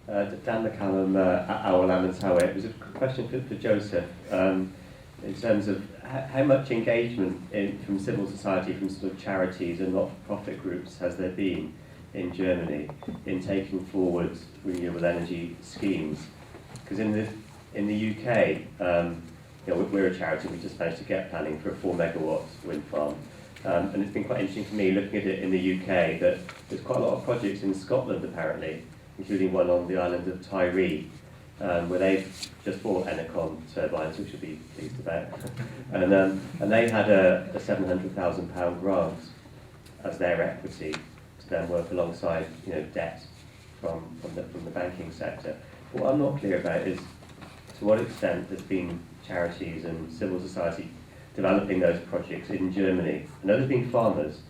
Dan McCallum, Owl Amantawe. It was a question for Joseph in terms of how much engagement from civil society, from sort of charities and not-for-profit groups has there been in Germany in taking forward renewable energy schemes? Because in the UK, we're a charity. We just managed to get planning for a 4 megawatt wind farm. And it's been quite interesting for me looking at it in the UK that there's quite a lot of projects in Scotland apparently, including one on the island of Tariff, where they've just bought Enercon turbines, which you'll be pleased about. And they had a £700,000 grant as their equity to then work alongside debt from the banking sector. What I'm not clear about is to what extent there's been charities and civil society developing those projects in Germany. I know there's been farmers,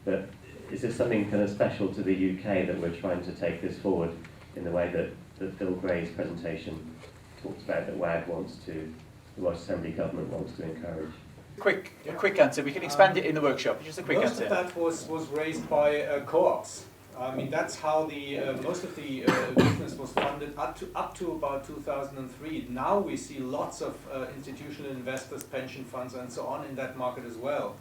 but is there something kind of special to the UK that we're trying to take this forward in the way that Bill Gray's presentation talks about, that WAG wants to, the Welsh Assembly Government wants to encourage? A quick answer. We can expand it in the workshop. Just a quick answer. Most of that was raised by co-ops. I mean, that's how the most of the business was funded up to about 2003. Now we see lots of institutional investors, pension funds, and so on in that market as well.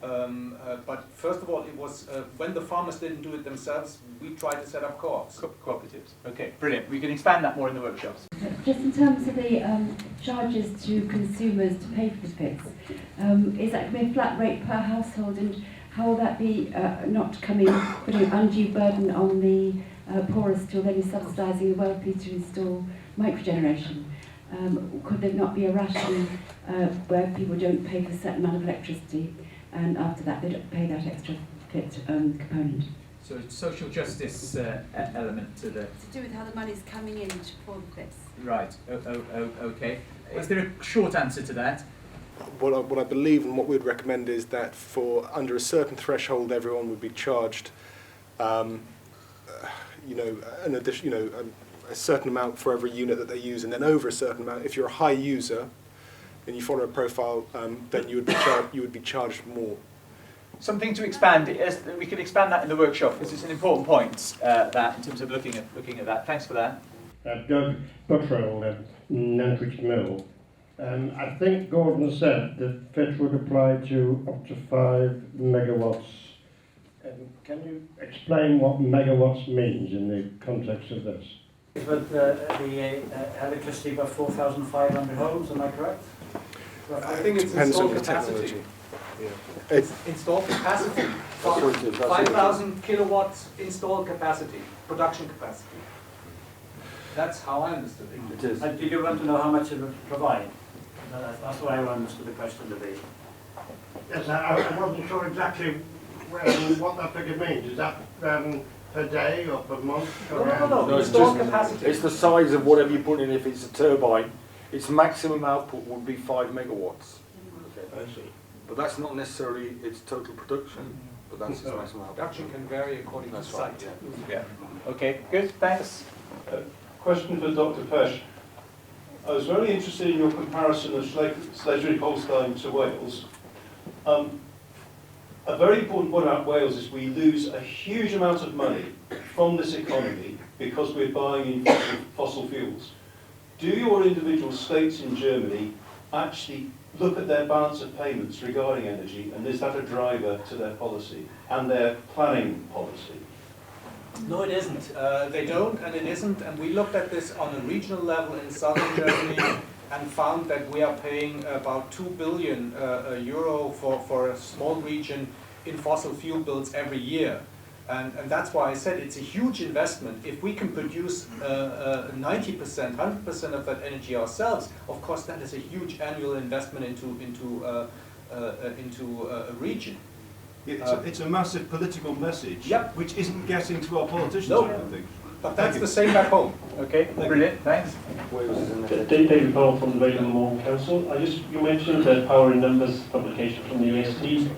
But first of all, it was when the farmers didn't do it themselves, we tried to set up co-ops. Cooperatives. Okay, brilliant. We can expand that more in the workshops. Just in terms of the charges to consumers to pay for the pits, is that going to be a flat rate per household, and how will that be not putting undue burden on the poorest, or then subsidising the wealthy to install microgeneration? Could there not be a ration where people don't pay for a certain amount of electricity, and after that they don't pay that extra pit component? So it's social justice element to the... To do with how the money's coming in for the pits. Right, okay. Is there a short answer to that? What I believe and what we'd recommend is that for under a certain threshold, everyone would be charged, an addition, a certain amount for every unit that they use, and then over a certain amount, if you're a high user and you follow a profile, then you would be charged more. Something to expand. We can expand that in the workshop because it's an important point. That in terms of looking at that. Thanks for that. Doug Buttrell, Nantwich Mill. I think Gordon said that FIT would apply to up to 5 megawatts. Can you explain what megawatts means in the context of this? But the electricity about 4,500 homes, am I correct? I think it's installed capacity. Yeah. It's installed capacity. 5,000 kilowatts installed capacity, production capacity. That's how I understood it. It is. And did you want to know how much it would provide? That's what I understood the question to be. Yes, I wasn't sure exactly what that figure means. Is that per day or per month? No, installed capacity. It's the size of whatever you put in. If it's a turbine, its maximum output would be 5 megawatts. I see. But that's not necessarily its total production, but that's its maximum output. Production can vary according to site. Yeah. Okay. Good. Thanks. Question for Dr. Pesh. I was very interested in your comparison of Schleswig-Holstein to Wales. A very important point about Wales is we lose a huge amount of money from this economy because we're buying in fossil fuels. Do your individual states in Germany actually look at their balance of payments regarding energy, and is that a driver to their policy and their planning policy? No, it isn't. They don't, and it isn't. And we looked at this on a regional level in southern Germany and found that we are paying about 2 billion euro for a small region in fossil fuel bills every year. And that's why I said it's a huge investment. If we can produce 90%, 100% of that energy ourselves, of course that is a huge annual investment into a region. It's a massive political message, yep, which isn't getting to our politicians, no, I don't think. But that's the same back home. Okay, brilliant, thanks. David Powell from the Rail and Moor Council. You mentioned the Power in Numbers publication from the ESD.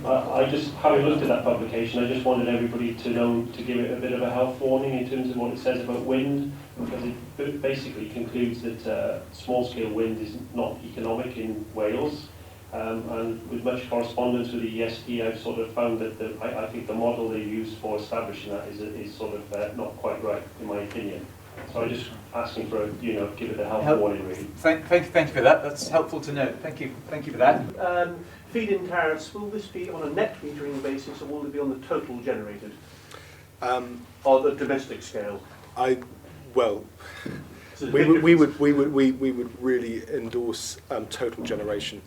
Having looked at that publication, I just wanted everybody to know, to give it a bit of a health warning in terms of what it says about wind, because it basically concludes that small-scale wind is not economic in Wales. And with much correspondence with the ESD, I've sort of found that I think the model they use for establishing that is sort of not quite right, in my opinion. So I'm just asking for, give it a health Help. warning, really. Thank you for that. That's helpful to know. Thank you for that. Feed-in tariffs, will this be on a net metering basis or will it be on the total generated? Or the domestic scale? We would really endorse total generation.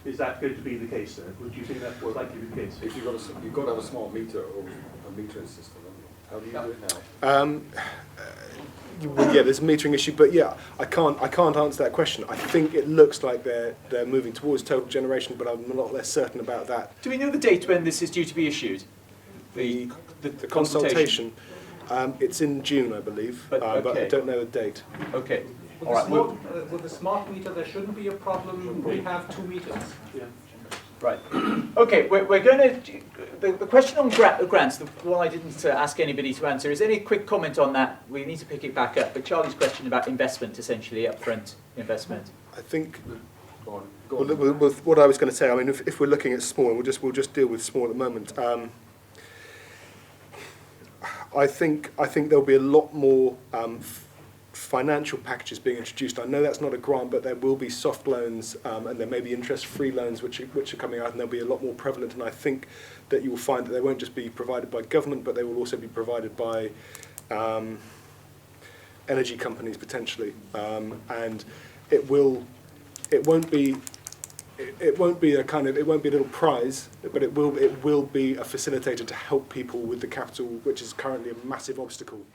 Is that going to be the case then? Would you think that was likely to be the case? If you've got to have a smart meter or a metering system, how do you do it now? Well, yeah, there's a metering issue, but yeah, I can't answer that question. I think it looks like they're moving towards total generation, but I'm a lot less certain about that. Do we know the date when this is due to be issued? The consultation. It's in June, I believe, but I don't know the date. Okay. With the smart meter, there shouldn't be a problem. We have 2 meters. Yeah. Right. Okay, we're going to... The question on grants, the one I didn't ask anybody to answer, is any quick comment on that? We need to pick it back up. But Charlie's question about investment, essentially, upfront investment. I think... With what I was going to say, I mean, if we're looking at small, we'll just deal with small at the moment. I think there'll be a lot more financial packages being introduced. I know that's not a grant, but there will be soft loans and there may be interest-free loans which are coming out, and they'll be a lot more prevalent. And I think that you will find that they won't just be provided by government, but they will also be provided by energy companies potentially, and it won't be a little prize, but it will be a facilitator to help people with the capital, which is currently a massive obstacle.